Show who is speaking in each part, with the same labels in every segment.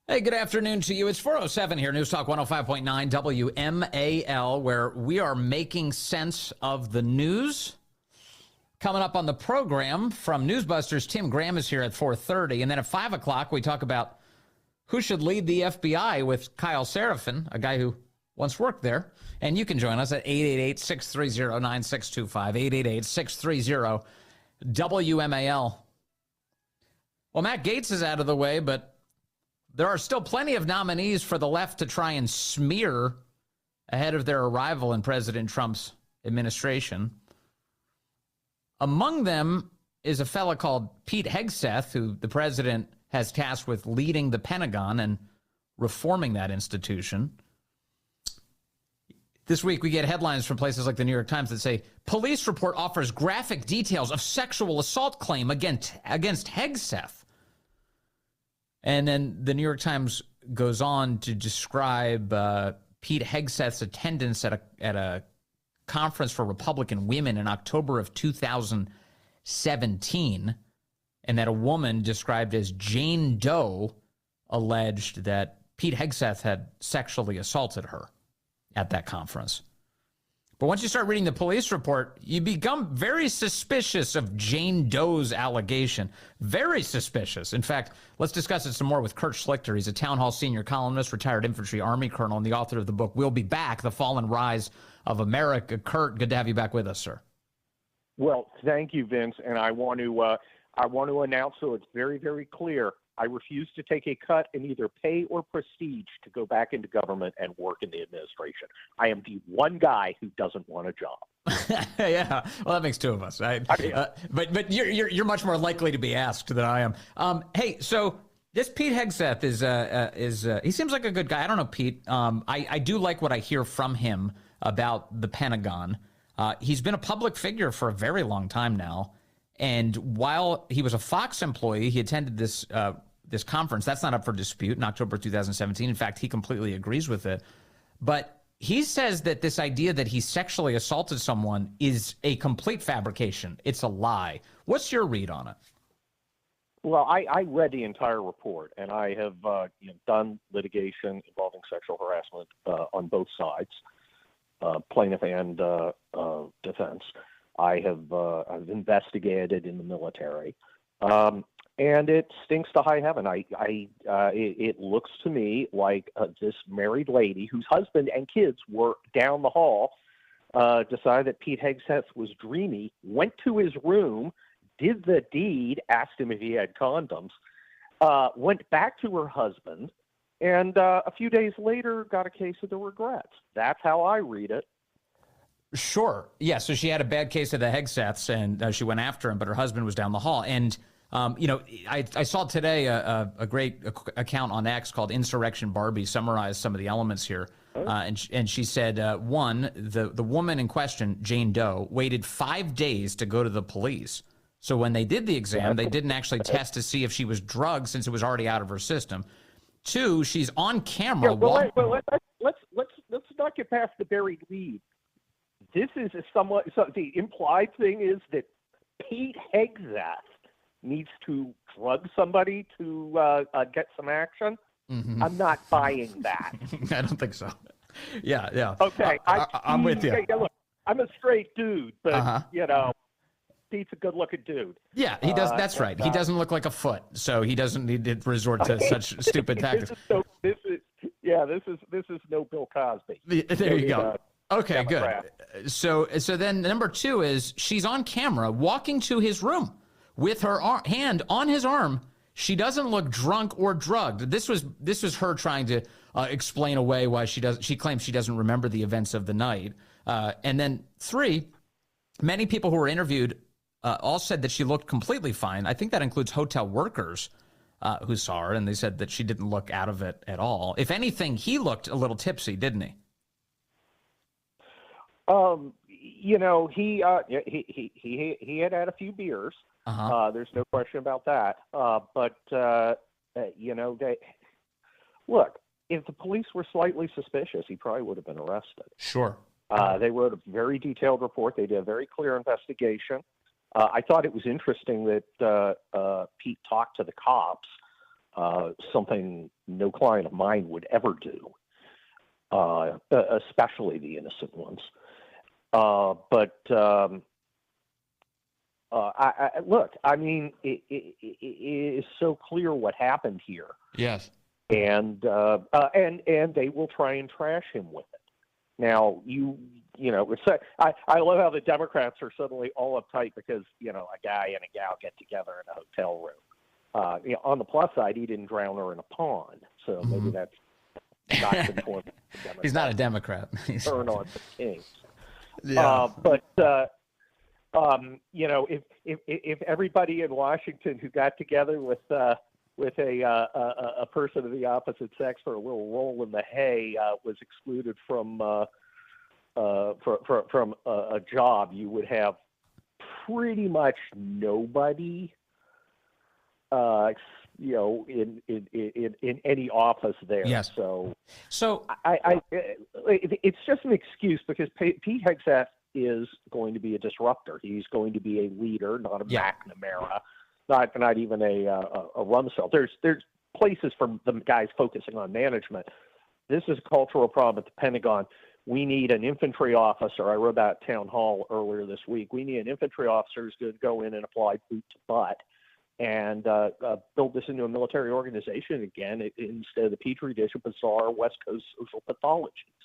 Speaker 1: Hey, good afternoon to you. It's 4:07 here, News Talk 105.9 WMAL, where we are making sense of the news. Coming up on the program from NewsBusters, Tim Graham is here at 4:30. And then at 5 o'clock, we talk about who should lead the FBI with Kyle Seraphin, a guy who once worked there. And you can join us at 888-630-9625, 888-630-WMAL. Well, Matt Gaetz is out of the way, but there are still plenty of nominees for the left to try and smear ahead of their arrival in President Trump's administration. Among them is a fella called Pete Hegseth, who the president has tasked with leading the Pentagon and reforming that institution. This week, we get headlines from places like the New York Times that say, police report offers graphic details of sexual assault claim against Hegseth. And then the New York Times goes on to describe Pete Hegseth's attendance at a conference for Republican women in October of 2017, and that a woman described as Jane Doe alleged that Pete Hegseth had sexually assaulted her at that conference. But once you start reading the police report, you become very suspicious of Jane Doe's allegation. Very suspicious. In fact, let's discuss it some more with Kurt Schlichter. He's a Townhall Senior columnist, retired infantry Army colonel, and the author of the book, We'll Be Back, The Fall and Rise of America. Kurt, good to have you back with us, sir.
Speaker 2: Well, thank you, Vince. And I want to announce, so it's very, very clear, I refuse to take a cut in either pay or prestige to go back into government and work in the administration. I am the one guy who doesn't want a job.
Speaker 1: Yeah, well, that makes two of us. But you're much more likely to be asked than I am. Hey, so this Pete Hegseth is he seems like a good guy. I don't know, Pete. I do like what I hear from him about the Pentagon. He's been a public figure for a very long time now. And while he was a Fox employee, he attended this conference. That's not up for dispute in October 2017. In fact, he completely agrees with it. But he says that this idea that he sexually assaulted someone is a complete fabrication. It's a lie. What's your read on it?
Speaker 2: Well, I read the entire report, and I have done litigation involving sexual harassment on both sides, plaintiff and defense. I've investigated in the military, and it stinks to high heaven. It looks to me like this married lady whose husband and kids were down the hall decided that Pete Hegseth was dreamy, went to his room, did the deed, asked him if he had condoms, went back to her husband, and a few days later got a case of the regrets. That's how I read it.
Speaker 1: Sure. Yeah. So she had a bad case of the Hegseths, and she went after him, but her husband was down the hall. And, I saw today a great account on X called Insurrection Barbie summarized some of the elements here. And she said, one, the woman in question, Jane Doe, waited 5 days to go to the police. So when they did the exam, they didn't actually test to see if she was drugged since it was already out of her system. Two, she's on camera.
Speaker 2: Yeah, let's not get past the buried lead. This is so the implied thing is that Pete Hegseth needs to drug somebody to get some action. Mm-hmm. I'm not buying that.
Speaker 1: I don't think so. Yeah.
Speaker 2: Okay,
Speaker 1: I'm with you.
Speaker 2: Look, I'm a straight dude, but Pete's a good-looking dude.
Speaker 1: Yeah, he does. That's right. He doesn't look like a foot, so he doesn't need to resort to such stupid tactics.
Speaker 2: This is no Bill Cosby.
Speaker 1: There you go. Okay, good. So then number two is she's on camera walking to his room with her hand on his arm. She doesn't look drunk or drugged. This was her trying to explain away why she claims she doesn't remember the events of the night. And then three, many people who were interviewed all said that she looked completely fine. I think that includes hotel workers who saw her, and they said that she didn't look out of it at all. If anything, he looked a little tipsy, didn't he?
Speaker 2: He had a few beers. Uh-huh. There's no question about that. Look, if the police were slightly suspicious, he probably would have been arrested.
Speaker 1: Sure.
Speaker 2: They wrote a very detailed report. They did a very clear investigation. I thought it was interesting that Pete talked to the cops something no client of mine would ever do, especially the innocent ones. Look, I mean, it is so clear what happened here.
Speaker 3: Yes.
Speaker 2: And they will try and trash him with it. Now, I love how the Democrats are suddenly all uptight because, a guy and a gal get together in a hotel room. On the plus side, he didn't drown her in a pond, so maybe that's not conforming.
Speaker 1: He's not a Democrat.
Speaker 2: Turn on the Kings.
Speaker 1: Yeah.
Speaker 2: If everybody in Washington who got together with a person of the opposite sex for a little roll in the hay was excluded from a job, you would have pretty much nobody, in any office there.
Speaker 1: Yes.
Speaker 2: So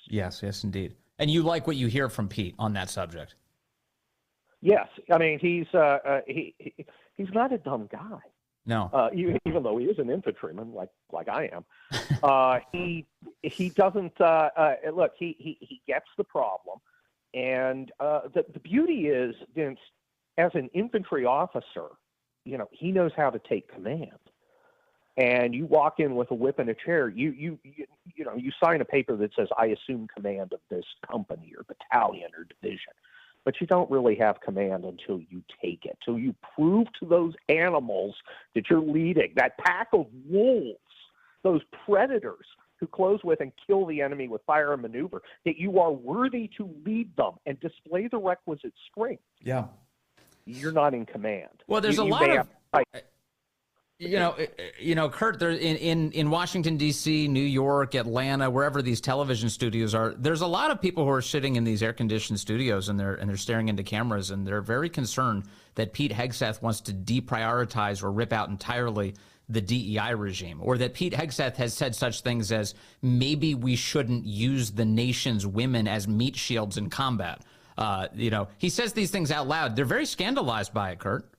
Speaker 1: Yes, indeed. And you like what you hear from Pete on that subject?
Speaker 2: Yes, I mean he's not a dumb guy.
Speaker 1: No,
Speaker 2: even though he is an infantryman, like I am, he doesn't look. He gets the problem, and the beauty is, Vince, as an infantry officer, he knows how to take command. And you walk in with a whip and a chair. You sign a paper that says, "I assume command of this company or battalion or division." But you don't really have command until you take it, till you prove to those animals that you're leading, that pack of wolves, those predators who close with and kill the enemy with fire and maneuver, that you are worthy to lead them and display the requisite strength.
Speaker 1: Yeah.
Speaker 2: You're not in command.
Speaker 1: Well, there's a lot of... Kurt, there in Washington, D.C., New York, Atlanta, wherever these television studios are, there's a lot of people who are sitting in these air-conditioned studios and they're staring into cameras, and they're very concerned that Pete Hegseth wants to deprioritize or rip out entirely the DEI regime, or that Pete Hegseth has said such things as maybe we shouldn't use the nation's women as meat shields in combat. He says these things out loud. They're very scandalized by it, Kurt.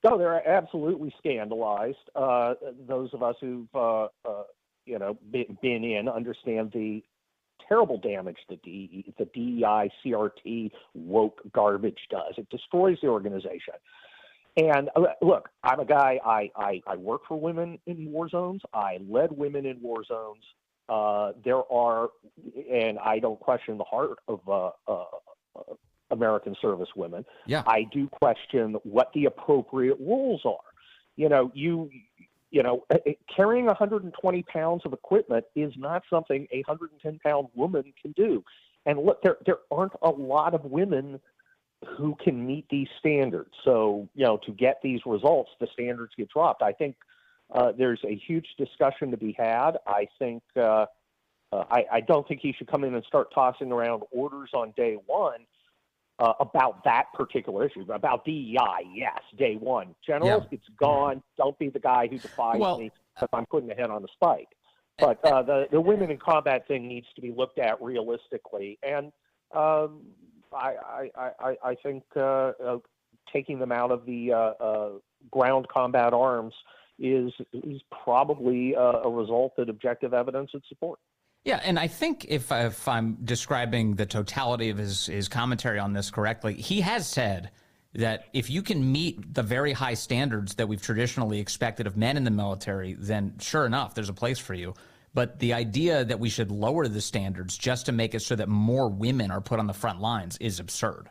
Speaker 2: No, they're absolutely scandalized. Those of us who've been in understand the terrible damage the DEI, CRT, woke garbage does. It destroys the organization. And look, I'm a guy. I work for women in war zones. I led women in war zones. There are, and I don't question the heart of American service women.
Speaker 1: Yeah.
Speaker 2: I do question what the appropriate rules are. Carrying 120 pounds of equipment is not something a 110-pound woman can do. And look, there aren't a lot of women who can meet these standards. So, to get these results, the standards get dropped. I think there's a huge discussion to be had. I think I don't think he should come in and start tossing around orders on day one about that particular issue. About DEI, yes, day one. Generals, It's gone. Don't be the guy who defies me because I'm putting a head on the spike. But the women in combat thing needs to be looked at realistically. And I think taking them out of the ground combat arms is probably a result that objective evidence would support.
Speaker 1: Yeah, and I think if I'm describing the totality of his commentary on this correctly, he has said that if you can meet the very high standards that we've traditionally expected of men in the military, then sure enough, there's a place for you. But the idea that we should lower the standards just to make it so that more women are put on the front lines is absurd.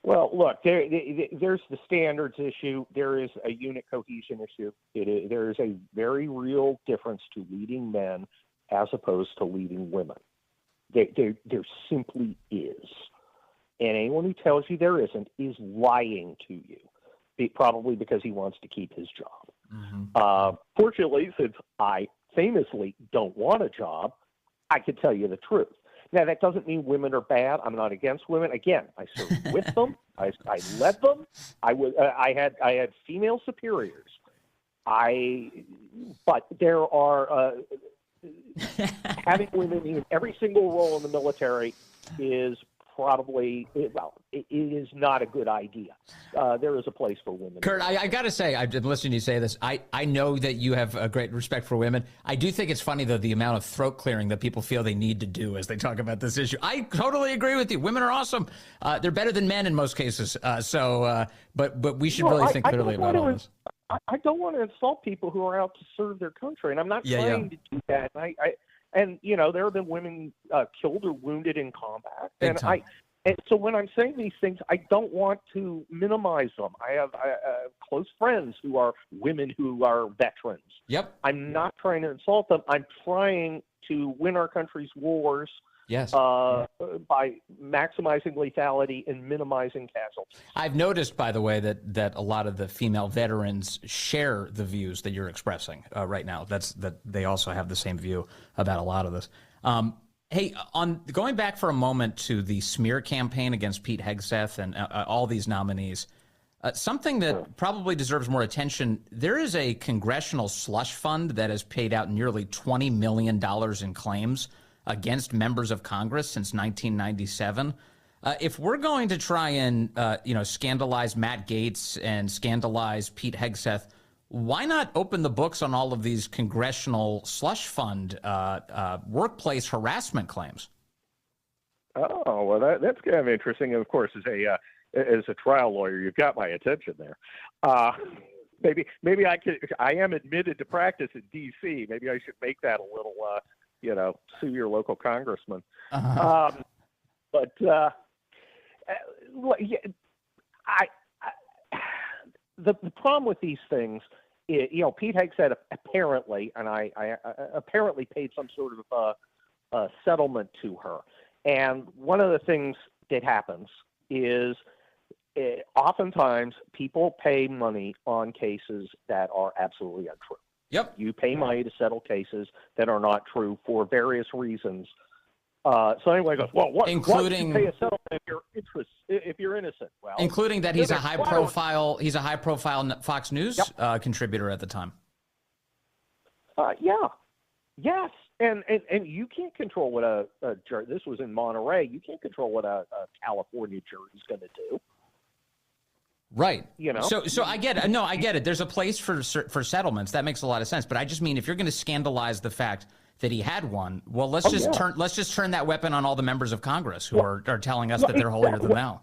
Speaker 2: Well, look, there's the standards issue. There is a unit cohesion issue. There is a very real difference to leading men as opposed to leading women. There simply is. And anyone who tells you there isn't is lying to you, probably because he wants to keep his job. Fortunately, since I famously don't want a job, I can tell you the truth. Now, that doesn't mean women are bad. I'm not against women. Again, I served with them. I led them. I had female superiors. But there are having women in every single role in the military is probably, well, it is not a good idea. There is a place for women.
Speaker 1: Kurt, I got to say, I've been listening to you say this. I know that you have a great respect for women. I do think it's funny, though, the amount of throat clearing that people feel they need to do as they talk about this issue. I totally agree with you. Women are awesome. They're better than men in most cases. But we should really think clearly about all this.
Speaker 2: I don't want to insult people who are out to serve their country, and I'm not trying to do that. And you know, there have been women killed or wounded in combat, and so when I'm saying these things, I don't want to minimize them. I have close friends who are women who are veterans.
Speaker 1: Yep.
Speaker 2: I'm not trying to insult them. I'm trying to win our country's wars.
Speaker 1: Yes.
Speaker 2: By maximizing lethality and minimizing casualties.
Speaker 1: I've noticed, by the way, that a lot of the female veterans share the views that you're expressing right now. That they also have the same view about a lot of this. Hey, on going back for a moment to the smear campaign against Pete Hegseth and all these nominees, something that probably deserves more attention, there is a congressional slush fund that has paid out nearly $20 million in claims against members of Congress since 1997. If we're going to try and scandalize Matt Gaetz and scandalize Pete Hegseth, why not open the books on all of these congressional slush fund workplace harassment claims?
Speaker 2: Oh, well, that's kind of interesting. And of course, as a trial lawyer, you've got my attention there. Maybe I am admitted to practice in D.C. Maybe I should make that a little. Sue your local congressman. The problem with these things, Pete Hegseth apparently, and I apparently paid some sort of settlement to her. And one of the things that happens is oftentimes people pay money on cases that are absolutely untrue.
Speaker 1: Yep.
Speaker 2: You pay money to settle cases that are not true for various reasons. So anyway, goes, well, what you pay a settlement if you're innocent? Well,
Speaker 1: including that he's a high profile Fox News contributor at the time.
Speaker 2: Yes, and you can't control what a jury. This was in Monterey. You can't control what a California jury is going to do.
Speaker 1: Right. So I get it. No, I get it. There's a place for settlements. That makes a lot of sense. But I just mean, if you're going to scandalize the fact that he had one, well, let's just turn that weapon on all the members of Congress who are telling us that they're holier than thou.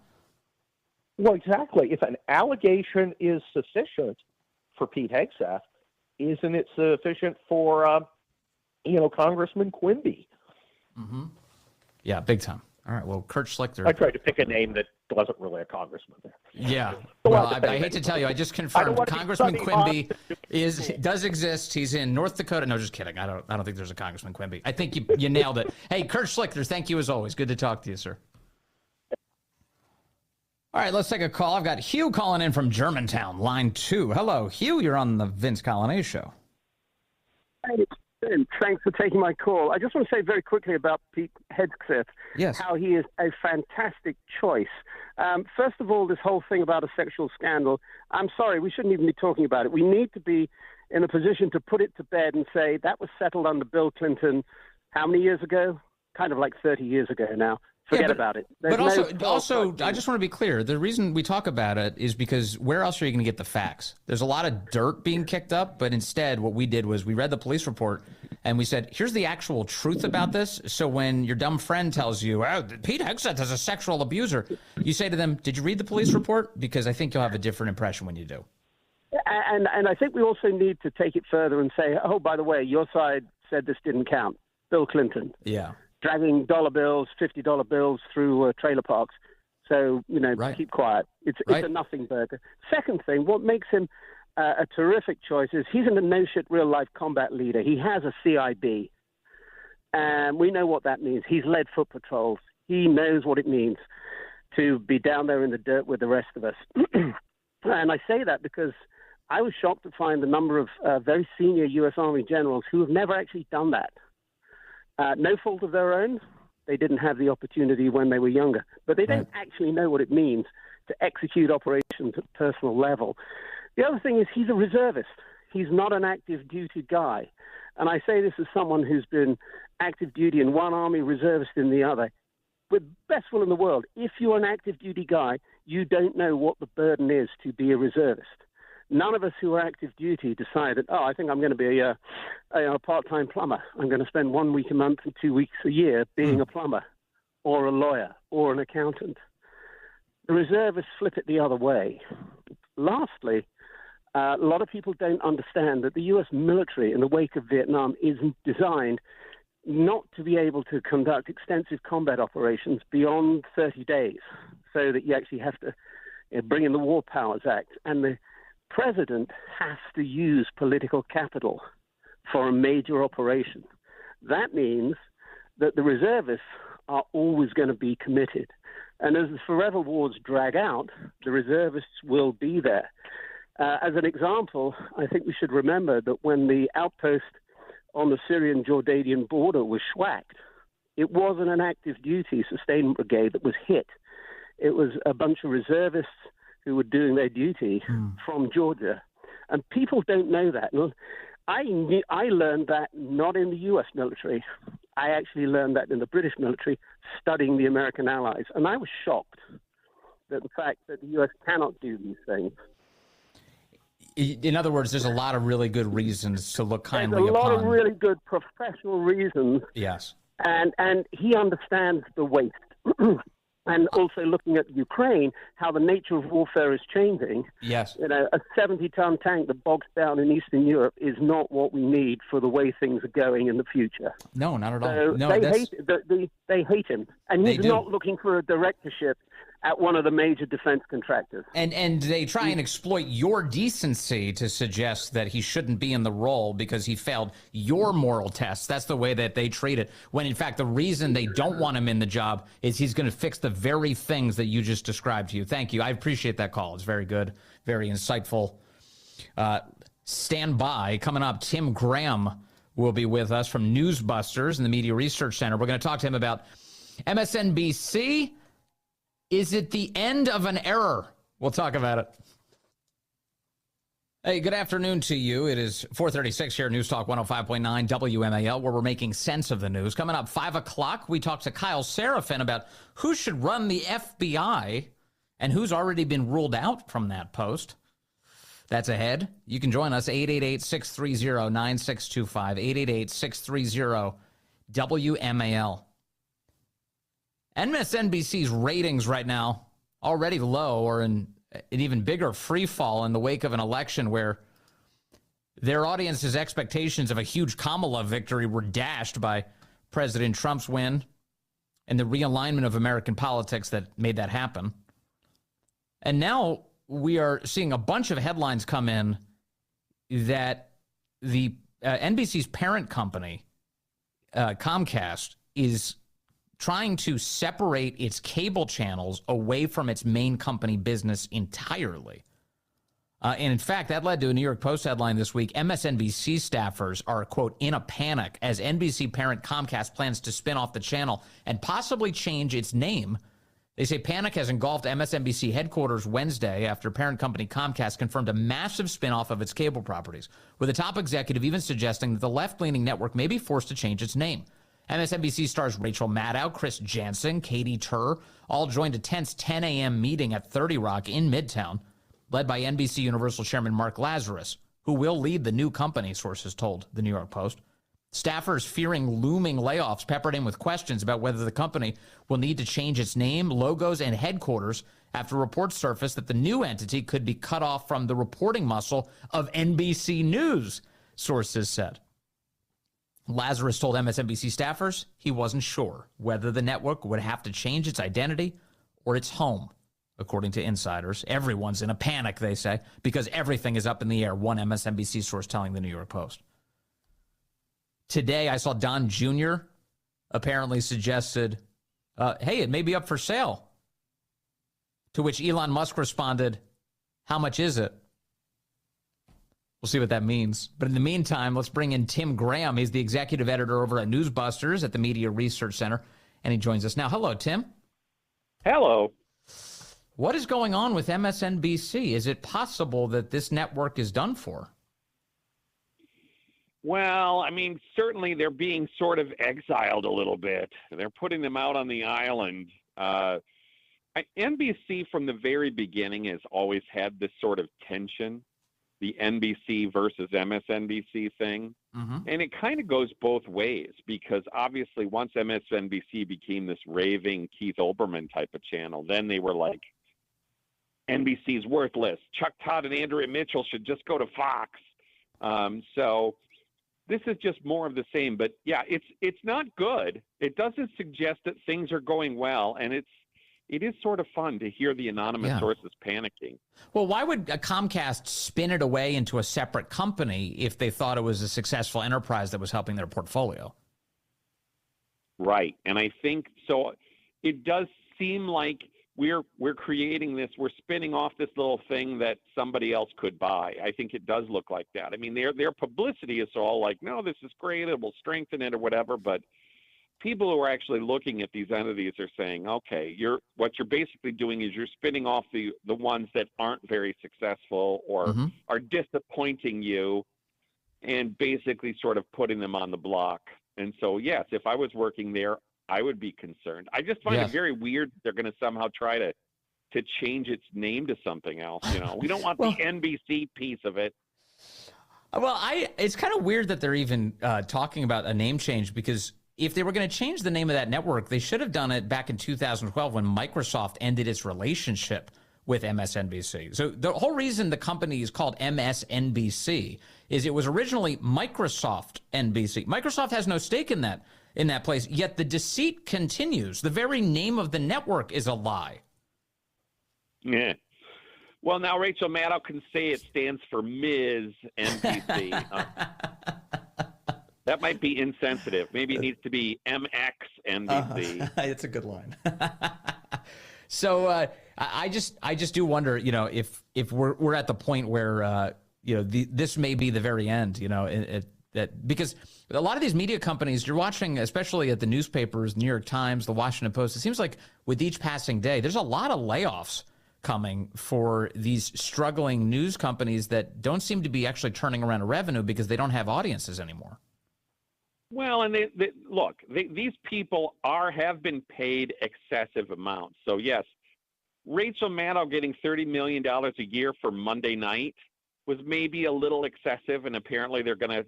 Speaker 2: Well, exactly. If an allegation is sufficient for Pete Hegseth, isn't it sufficient for Congressman Quimby?
Speaker 1: Mm-hmm. Yeah, big time. All right. Well, Kurt Schlichter.
Speaker 2: I tried to pick a name that wasn't really a congressman there.
Speaker 1: Yeah. Well, I hate to tell you, I just confirmed Congressman Quimby does exist. He's in North Dakota. No, just kidding. I don't think there's a Congressman Quimby. I think you nailed it. Hey, Kurt Schlichter, thank you as always. Good to talk to you, sir. All right, let's take a call. I've got Hugh calling in from Germantown, line 2. Hello, Hugh. You're on the Vince Coglianese show.
Speaker 3: Hey, thanks for taking my call. I just want to say very quickly about Pete Hegseth, how he is a fantastic choice. First of all, this whole thing about a sexual scandal, I'm sorry, we shouldn't even be talking about it. We need to be in a position to put it to bed and say that was settled under Bill Clinton how many years ago? Kind of like 30 years ago now. Forget about it. But
Speaker 1: also, I just want to be clear. The reason we talk about it is because where else are you going to get the facts? There's a lot of dirt being kicked up, but instead what we did was we read the police report and we said, here's the actual truth about this. So when your dumb friend tells you, oh, Pete Hegseth is a sexual abuser, you say to them, did you read the police report? Because I think you'll have a different impression when you do.
Speaker 3: And I think we also need to take it further and say, oh, by the way, your side said this didn't count. Bill Clinton.
Speaker 1: Yeah.
Speaker 3: Dragging dollar bills, $50 bills through trailer parks. So, keep quiet. It's a nothing burger. Second thing, what makes him a terrific choice is he's a no-shit real-life combat leader. He has a CIB, and we know what that means. He's led foot patrols. He knows what it means to be down there in the dirt with the rest of us. And I say that because I was shocked to find the number of very senior U.S. Army generals who have never actually done that. No fault of their own. They didn't have the opportunity when they were younger, but they don't actually know what it means to execute operations at personal level. The other thing is he's a reservist. He's not an active duty guy. And I say this as someone who's been active duty in one army, reservist in the other. With best will in the world, if you're an active duty guy, you don't know what the burden is to be a reservist. None of us who are active duty decided, I think I'm going to be a part-time plumber. I'm going to spend 1 week a month and 2 weeks a year being a plumber or a lawyer or an accountant. The reservists flip it the other way. Lastly, a lot of people don't understand that the U.S. military in the wake of Vietnam is designed not to be able to conduct extensive combat operations beyond 30 days, so that you actually have to bring in the War Powers Act. And the president has to use political capital for a major operation. That means that the reservists are always going to be committed. And as the forever wars drag out, the reservists will be there. As an example, I think we should remember that when the outpost on the Syrian-Jordanian border was schwacked, it wasn't an active duty sustainment brigade that was hit. It was a bunch of reservists who were doing their duty from Georgia. And people don't know that. I learned that not in the U.S. military. I actually learned that in the British military, studying the American allies. And I was shocked at the fact that the U.S. cannot do these things.
Speaker 1: In other words, there's a lot of really good reasons to look kindly upon.
Speaker 3: There's a lot of really good professional reasons.
Speaker 1: Yes.
Speaker 3: And he understands the waste. And also looking at Ukraine, how the nature of warfare is changing.
Speaker 1: Yes.
Speaker 3: A 70-ton tank that bogs down in Eastern Europe is not what we need for the way things are going in the future.
Speaker 1: No, not at all.
Speaker 3: So
Speaker 1: no,
Speaker 3: they hate him. And he's not looking for a directorship at one of the major defense contractors.
Speaker 1: And they try and exploit your decency to suggest that he shouldn't be in the role because he failed your moral tests. That's the way that they treat it. When, in fact, the reason they don't want him in the job is he's going to fix the very things that you just described to you. Thank you. I appreciate that call. It's very good, very insightful. Stand by. Coming up, Tim Graham will be with us from NewsBusters and the Media Research Center. We're going to talk to him about MSNBC. Is it the end of an error? We'll talk about it. Hey, good afternoon to you. It is 4:36 here at News Talk 105.9 WMAL, where we're making sense of the news. Coming up 5 o'clock, we talk to Kyle Seraphin about who should run the FBI and who's already been ruled out from that post. That's ahead. You can join us, 888-630-9625, 888-630-WMAL. MSNBC's ratings right now already low or in an even bigger free fall in the wake of an election where their audience's expectations of a huge Kamala victory were dashed by President Trump's win and the realignment of American politics that made that happen. And now we are seeing a bunch of headlines come in that the NBC's parent company, Comcast, is trying to separate its cable channels away from its main company business entirely. And in fact, that led to a New York Post headline this week. MSNBC staffers are, quote, in a panic as NBC parent Comcast plans to spin off the channel and possibly change its name. They say panic has engulfed MSNBC headquarters Wednesday after parent company Comcast confirmed a massive spinoff of its cable properties, with a top executive even suggesting that the left-leaning network may be forced to change its name. MSNBC stars Rachel Maddow, Chris Jansen, Katie Tur all joined a tense 10 a.m. meeting at 30 Rock in Midtown, led by NBC Universal Chairman Mark Lazarus, who will lead the new company, sources told the New York Post. Staffers fearing looming layoffs peppered in with questions about whether the company will need to change its name, logos, and headquarters after reports surfaced that the new entity could be cut off from the reporting muscle of NBC News, sources said. Lazarus told MSNBC staffers he wasn't sure whether the network would have to change its identity or its home. According to insiders, everyone's in a panic, they say, because everything is up in the air, one MSNBC source telling the New York Post. Today, I saw Don Jr. apparently suggested, hey, it may be up for sale. To which Elon Musk responded, how much is it? We'll see what that means. But in the meantime, let's bring in Tim Graham. He's the executive editor over at NewsBusters at the Media Research Center, and he joins us now. Hello, Tim.
Speaker 4: Hello.
Speaker 1: What is going on with MSNBC? Is it possible that this network is done for?
Speaker 4: Well, I mean, certainly they're being sort of exiled a little bit. They're putting them out on the island. NBC from the very beginning has always had this sort of tension, the NBC versus MSNBC thing. And it kind of goes both ways because obviously once MSNBC became this raving Keith Olbermann type of channel, then they were like, NBC's worthless. Chuck Todd and Andrea Mitchell should just go to Fox. So this is just more of the same. But yeah, it's not good. It doesn't suggest that things are going well, and it is sort of fun to hear the anonymous sources panicking.
Speaker 1: Well, why would a Comcast spin it away into a separate company if they thought it was a successful enterprise that was helping their portfolio?
Speaker 4: Right, and I think so. It does seem like we're creating this, we're spinning off this little thing that somebody else could buy. I think it does look like that. I mean, their publicity is all like, no, this is great, it will strengthen it or whatever, but people who are actually looking at these entities are saying, okay, what you're basically doing is you're spinning off the ones that aren't very successful or are disappointing you and basically sort of putting them on the block. And so, yes, if I was working there, I would be concerned. I just find it very weird that they're going to somehow try to change its name to something else. You know, we don't want the NBC piece of it.
Speaker 1: Well, it's kind of weird that they're even talking about a name change, because if they were going to change the name of that network, they should have done it back in 2012 when Microsoft ended its relationship with MSNBC. So the whole reason the company is called MSNBC is it was originally Microsoft NBC. Microsoft has no stake in that place, yet the deceit continues. The very name of the network is a lie.
Speaker 4: Yeah. Well, now Rachel Maddow can say it stands for Ms. NBC. That might be insensitive. Maybe it needs to be MXNBC.
Speaker 1: It's a good line. So I just do wonder, you know, if we're at the point where you know, this may be the very end, you know, because a lot of these media companies you're watching, especially at the newspapers, New York Times, the Washington Post, it seems like with each passing day, there's a lot of layoffs coming for these struggling news companies that don't seem to be actually turning around a revenue because they don't have audiences anymore.
Speaker 4: Well, and these people have been paid excessive amounts. So yes, Rachel Maddow getting $30 million a year for Monday Night was maybe a little excessive, and apparently they're going to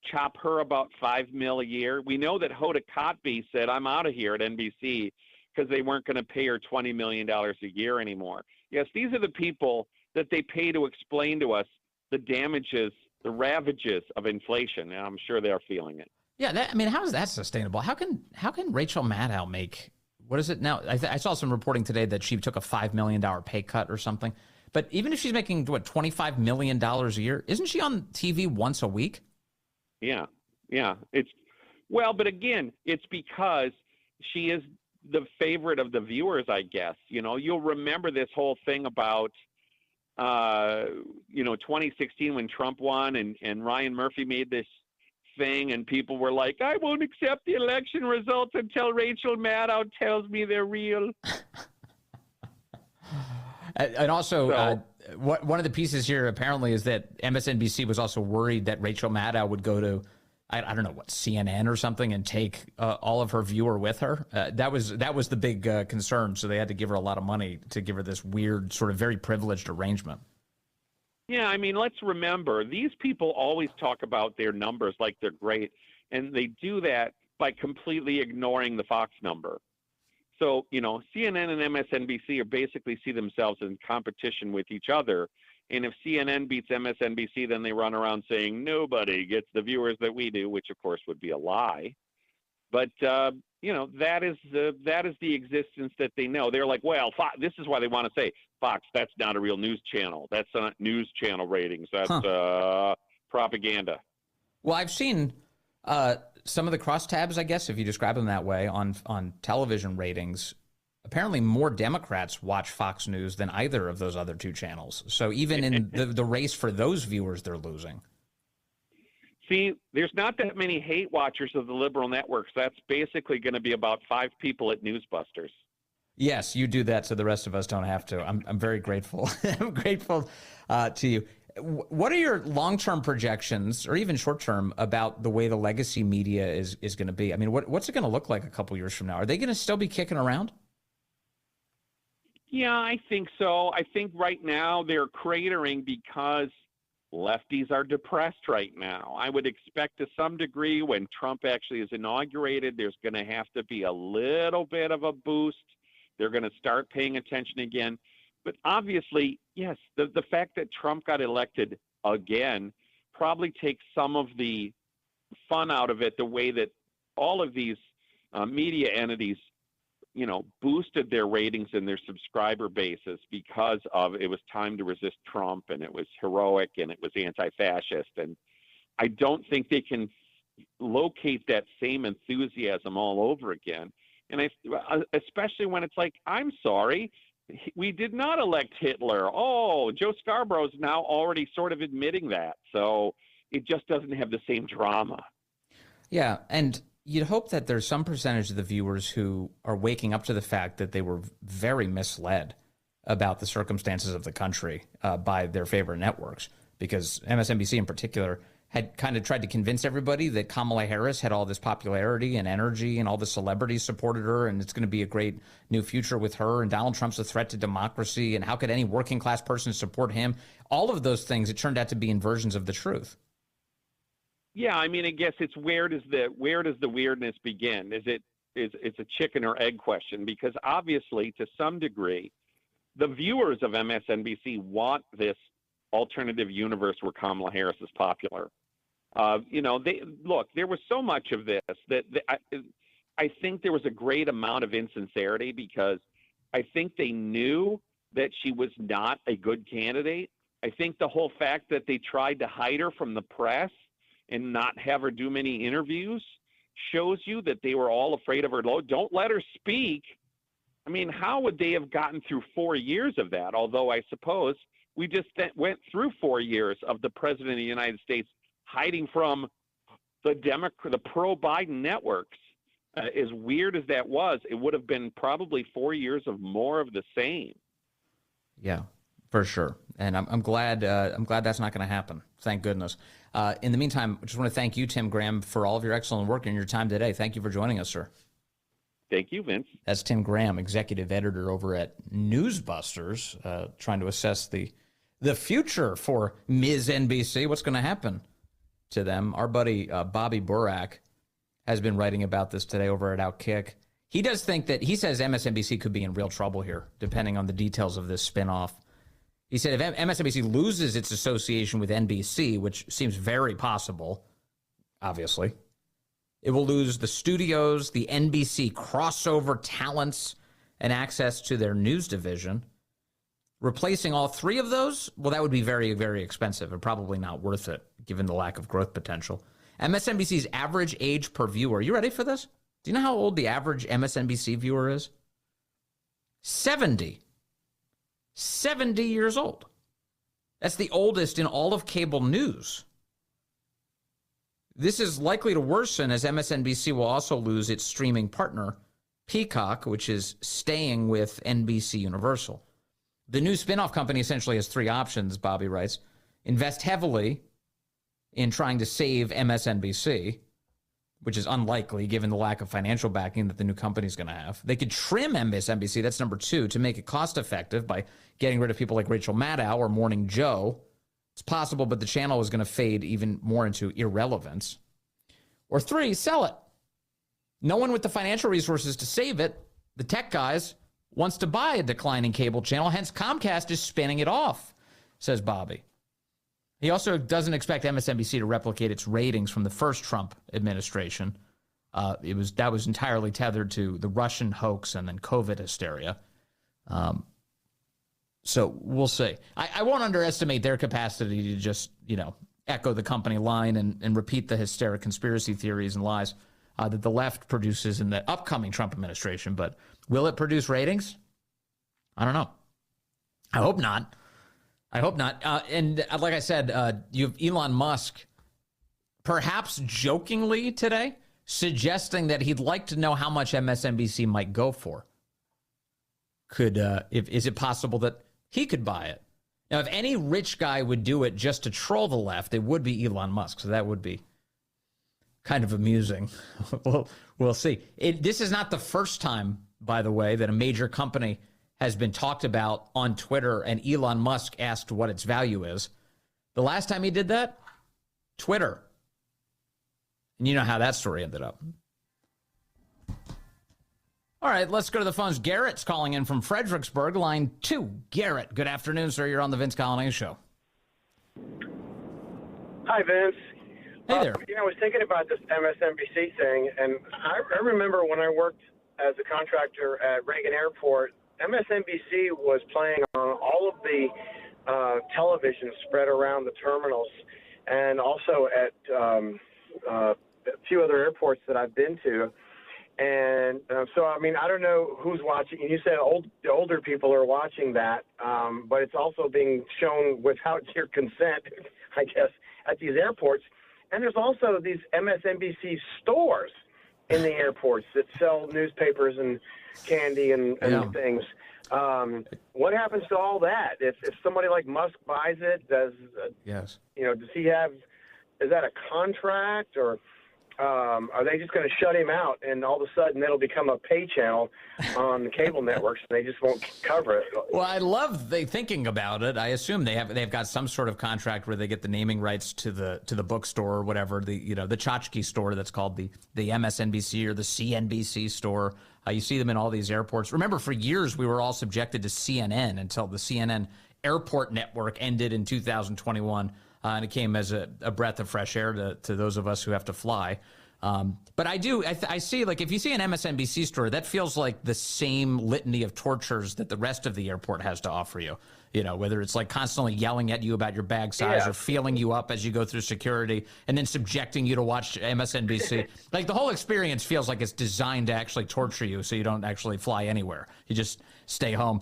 Speaker 4: chop her about $5 million a year. We know that Hoda Kotb said, I'm out of here at NBC because they weren't going to pay her $20 million a year anymore. Yes, these are the people that they pay to explain to us the damages, the ravages of inflation, and I'm sure they're feeling it.
Speaker 1: Yeah, how is that sustainable? How can Rachel Maddow make, what is it now? I saw some reporting today that she took a $5 million pay cut or something. But even if she's making, $25 million a year, isn't she on TV once a week?
Speaker 4: Yeah. But again, it's because she is the favorite of the viewers, I guess. You know, you'll remember this whole thing about, 2016 when Trump won and Ryan Murphy made this thing and people were like, I won't accept the election results until Rachel Maddow tells me they're real.
Speaker 1: And also, one of the pieces here apparently is that MSNBC was also worried that Rachel Maddow would go to, I don't know, CNN or something and take all of her viewer with her. That was the big concern. So they had to give her a lot of money to give her this weird, sort of very privileged arrangement.
Speaker 4: Yeah, I mean, let's remember, these people always talk about their numbers like they're great, and they do that by completely ignoring the Fox number. So, CNN and MSNBC basically see themselves in competition with each other. And if CNN beats MSNBC, then they run around saying nobody gets the viewers that we do, which of course would be a lie. But, that is the existence that they know. They're like, well, Fox, this is why they want to say, Fox, that's not a real news channel. That's not news channel ratings. That's propaganda.
Speaker 1: Well, I've seen some of the crosstabs, I guess, if you describe them that way, on television ratings. apparently more Democrats watch Fox News than either of those other two channels. So even in the race for those viewers, they're losing.
Speaker 4: See, there's not that many hate watchers of the liberal networks. That's basically going to be about 5 people at NewsBusters.
Speaker 1: Yes, you do that so the rest of us don't have to. I'm very grateful. I'm grateful to you. What are your long-term projections, or even short-term, about the way the legacy media is going to be? I mean, what's it going to look like a couple years from now? Are they going to still be kicking around?
Speaker 4: Yeah, I think so. I think right now they're cratering because lefties are depressed right now. I would expect to some degree when Trump actually is inaugurated, there's going to have to be a little bit of a boost. They're going to start paying attention again. But obviously, yes, the fact that Trump got elected again probably takes some of the fun out of it, the way that all of these media entities, boosted their ratings and their subscriber bases because of it was time to resist Trump, and it was heroic, and it was anti-fascist. And I don't think they can locate that same enthusiasm all over again. And especially when it's like, I'm sorry, we did not elect Hitler. Oh, Joe Scarborough's now already sort of admitting that. So it just doesn't have the same drama.
Speaker 1: Yeah, and you'd hope that there's some percentage of the viewers who are waking up to the fact that they were very misled about the circumstances of the country by their favorite networks, because MSNBC in particular had kind of tried to convince everybody that Kamala Harris had all this popularity and energy and all the celebrities supported her, and it's going to be a great new future with her, and Donald Trump's a threat to democracy, and how could any working class person support him? All of those things, it turned out to be inversions of the truth.
Speaker 4: Yeah, I mean, I guess it's where does the weirdness begin? It's a chicken or egg question, because obviously to some degree, the viewers of MSNBC want this alternative universe where Kamala Harris is popular. There was so much of this that I think there was a great amount of insincerity, because I think they knew that she was not a good candidate. I think the whole fact that they tried to hide her from the press and not have her do many interviews shows you that they were all afraid of her. Don't let her speak. I mean, how would they have gotten through 4 years of that? Although I suppose we just went through 4 years of the president of the United States hiding from the pro-Biden networks. As weird as that was, it would have been probably 4 years of more of the same.
Speaker 1: Yeah, for sure. And I'm glad that's not going to happen. Thank goodness. In the meantime, I just want to thank you, Tim Graham, for all of your excellent work and your time today. Thank you for joining us, sir.
Speaker 4: Thank you, Vince.
Speaker 1: That's Tim Graham, executive editor over at NewsBusters, trying to assess the future for Ms. NBC. What's going to happen to them? Our buddy Bobby Burak has been writing about this today over at Outkick. He does think that, he says MSNBC could be in real trouble here, depending on the details of this spinoff. He said if MSNBC loses its association with NBC, which seems very possible, obviously, it will lose the studios, the NBC crossover talents, and access to their news division. Replacing all three of those, well, that would be very, very expensive and probably not worth it, given the lack of growth potential. MSNBC's average age per viewer, you ready for this? Do you know how old the average MSNBC viewer is? 70. 70 years old. That's the oldest in all of cable news. This is likely to worsen as MSNBC will also lose its streaming partner, Peacock, which is staying with NBC Universal. The new spinoff company essentially has three options, Bobby writes. Invest heavily in trying to save MSNBC, which is unlikely given the lack of financial backing that the new company is going to have. They could trim MSNBC, that's number two, to make it cost-effective by getting rid of people like Rachel Maddow or Morning Joe. It's possible, but the channel is going to fade even more into irrelevance. Or three, sell it. No one with the financial resources to save it, the tech guys, wants to buy a declining cable channel, hence Comcast is spinning it off, says Bobby. He also doesn't expect MSNBC to replicate its ratings from the first Trump administration. That was entirely tethered to the Russian hoax and then COVID hysteria. So we'll see. I won't underestimate their capacity to just, echo the company line and repeat the hysteric conspiracy theories and lies that the left produces in the upcoming Trump administration. But will it produce ratings? I don't know. I hope not. And like I said, you have Elon Musk, perhaps jokingly today, suggesting that he'd like to know how much MSNBC might go for. Is it possible that he could buy it? Now, if any rich guy would do it just to troll the left, it would be Elon Musk. So that would be kind of amusing. We'll see. This is not the first time, by the way, that a major company has been talked about on Twitter and Elon Musk asked what its value is. The last time he did that, Twitter. And you know how that story ended up. All right, let's go to the phones. Garrett's calling in from Fredericksburg, line 2. Garrett, good afternoon, sir. You're on the Vince Coglianese Show.
Speaker 5: Hi, Vince.
Speaker 1: Hey there.
Speaker 5: I was thinking about this MSNBC thing, and I remember when I worked as a contractor at Reagan Airport, MSNBC was playing on all of the television spread around the terminals, and also at a few other airports that I've been to. And so, I mean, I don't know who's watching. And you said the older people are watching that, but it's also being shown without your consent, I guess, at these airports. And there's also these MSNBC stores in the airports that sell newspapers and candy and things. What happens to all that? If somebody like Musk buys it, does he have? Is that a contract, or are they just going to shut him out and all of a sudden it'll become a pay channel on the cable networks and they just won't cover it?
Speaker 1: Well, I love thinking about it. I assume they've got some sort of contract where they get the naming rights to the bookstore or whatever, the tchotchke store that's called the MSNBC or the CNBC store. You see them in all these airports. Remember, for years we were all subjected to CNN until the CNN airport network ended in 2021. And it came as a breath of fresh air to those of us who have to fly. But I see, like, if you see an MSNBC store, that feels like the same litany of tortures that the rest of the airport has to offer you. Whether it's like constantly yelling at you about your bag size or feeling you up as you go through security and then subjecting you to watch MSNBC. Like, the whole experience feels like it's designed to actually torture you so you don't actually fly anywhere. You just stay home.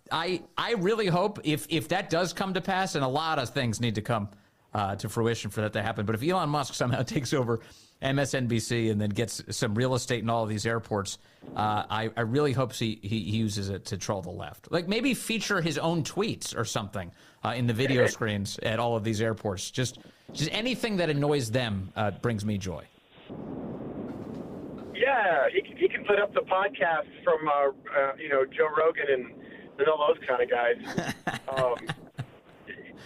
Speaker 1: I really hope if that does come to pass, and a lot of things need to come to fruition for that to happen, but if Elon Musk somehow takes over MSNBC and then gets some real estate in all of these airports, I really hope he uses it to troll the left. Like, maybe feature his own tweets or something in the video screens at all of these airports. Just anything that annoys them brings me joy.
Speaker 5: Yeah, he can put up the podcast from Joe Rogan and all those kind of guys.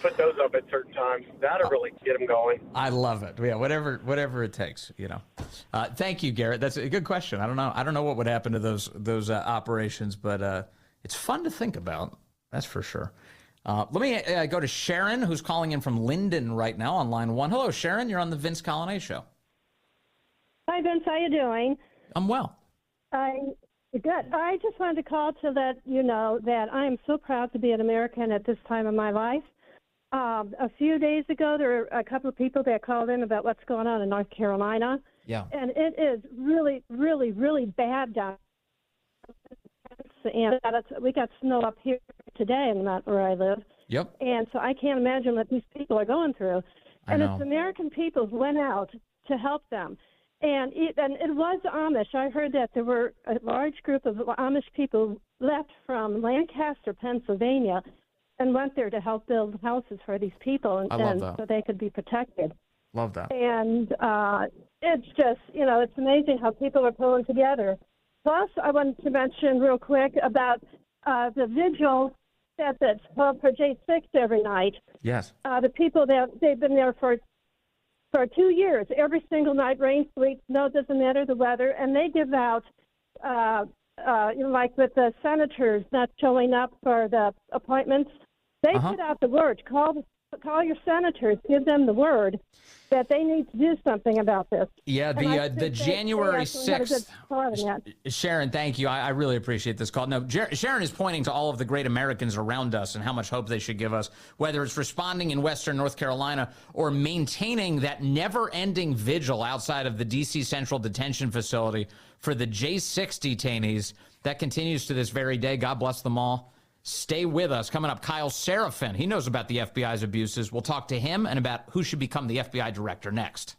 Speaker 5: Put those up at certain times. That'll really get them going.
Speaker 1: I love it. Yeah, whatever it takes. Thank you, Garrett. That's a good question. I don't know what would happen to those operations, but it's fun to think about. That's for sure. Let me go to Sharon, who's calling in from Linden right now on line 1. Hello, Sharon. You're on the Vince Coglianese Show.
Speaker 6: Hi, Vince. How you doing?
Speaker 1: I'm well.
Speaker 6: Good. I just wanted to call to let you know that I am so proud to be an American at this time of my life. A few days ago, there were a couple of people that called in about what's going on in North Carolina.
Speaker 1: Yeah.
Speaker 6: And it is really, really, really bad down there. And we got snow up here today, not where I live.
Speaker 1: Yep.
Speaker 6: And so I can't imagine what these people are going through. And it's American people who went out to help them. And it was Amish. I heard that there were a large group of Amish people left from Lancaster, Pennsylvania, and went there to help build houses for these people, and so they could be protected.
Speaker 1: Love that.
Speaker 6: And it's just, it's amazing how people are pulling together. Plus, I wanted to mention real quick about the vigil that's held for J6 every night.
Speaker 1: Yes.
Speaker 6: The people they've been there for 2 years, every single night, rain, sleet, snow, doesn't matter the weather, and they give out, like with the senators not showing up for the appointments, they put out the word, call call your senators, give them the word that they need to do something about this.
Speaker 1: Yeah, the January 6th. Sharon, thank you. I really appreciate this call. No, Sharon is pointing to all of the great Americans around us and how much hope they should give us, whether it's responding in Western North Carolina or maintaining that never-ending vigil outside of the D.C. Central Detention Facility for the J6 detainees. That continues to this very day. God bless them all. Stay with us. Coming up, Kyle Seraphin. He knows about the FBI's abuses. We'll talk to him and about who should become the FBI director next.